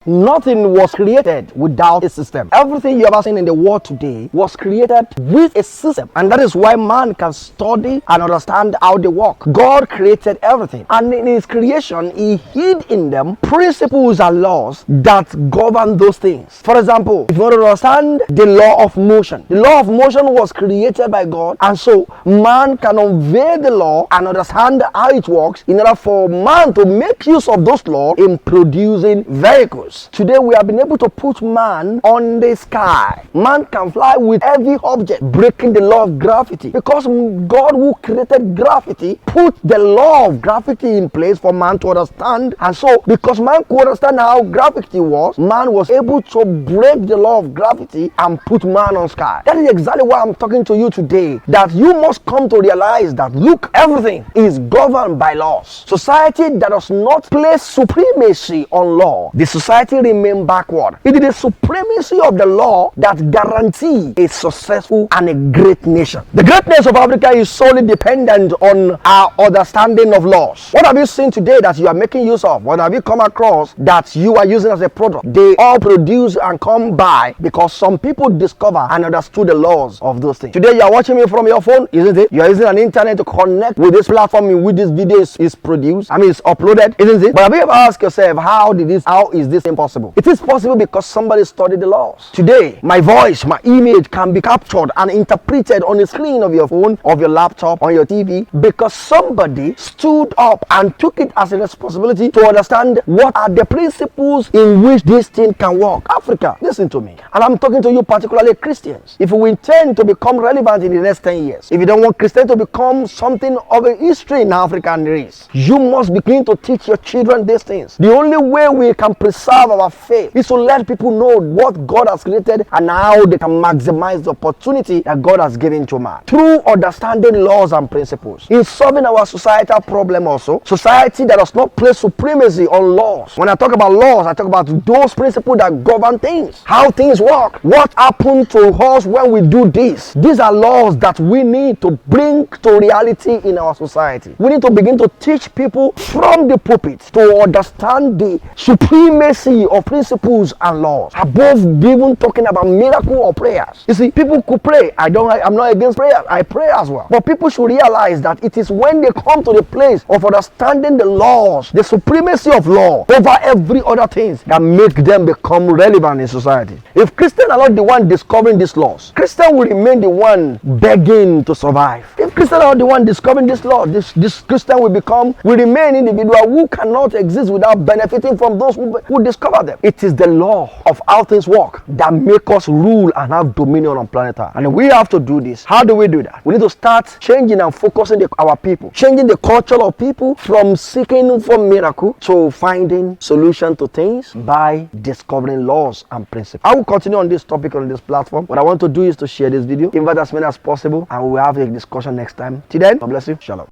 Nothing was created without a system. Everything you ever seen in the world today was created with a system, and that is why man can study and understand how they work. God created everything, and in his creation he hid in them principles and laws that govern those things. For example, if you want to understand the law of motion, the law of motion was created by God, and so man can unveil the law and understand how it works in order for man to make use of those laws in producing vehicles. Today we have been able to put man on the sky. Man can fly with heavy object, breaking the law of gravity, because God, who created gravity, put the law of gravity in place for man to understand. And so because man could understand how gravity was, man was able to break the law of gravity and put man on sky. That is exactly why I'm talking to you today, that you must come to realize that, look, everything is governed by laws. Society that does not place supremacy on law, the society remain backward. It is the supremacy of the law that guarantees a successful and a great nation. The greatness of Africa is solely dependent on our understanding of laws. What have you seen today that you are making use of? What have you come across that you are using as a product? They all produce and come by because some people discover and understood the laws of those things. Today you are watching me from your phone, isn't it? You are using an internet to connect with this platform in which this video is produced. It's uploaded, isn't it? But have you ever asked yourself, how is this impossible? It is possible because somebody studied the laws. Today, my voice, my image can be captured and interpreted on the screen of your phone, of your laptop, on your TV, because somebody stood up and took it as a responsibility to understand what are the principles in which this thing can work. Africa, listen to me. And I'm talking to you particularly Christians. If we intend to become relevant in the next 10 years, if you don't want Christians to become something of a history in Africa and race, you must begin to teach your children these things. The only way we can preserve our faith is to let people know what God has created and how they can maximize the opportunity that God has given to man through understanding laws and principles. In solving our societal problem also, society that does not place supremacy on laws. When I talk about laws, I talk about those principles that govern things, how things work, what happened to us when we do this. These are laws that we need to bring to reality in our society. We need to begin to teach people from the pulpit to understand the supremacy of principles and laws above even talking about miracle or prayers. You see, people could pray. I'm not against prayer. I pray as well. But people should realize that it is when they come to the place of understanding the laws, the supremacy of law over every other thing, that make them become relevant in society. If Christians are not the one discovering these laws, Christians will remain the one begging to survive. If Christians are the one discovering this law, this Christian will remain individual who cannot exist without benefiting from those who discover them. It is the law of how things work that make us rule and have dominion on planet Earth. And we have to do this. How do we do that? We need to start changing and focusing our people, changing the culture of people from seeking for miracle to finding solution to things by discovering laws and principles. I will continue on this topic on this platform. What I want to do is to share this video, invite as many as possible, and we will have a discussion next time. Till then, God bless you. Shalom.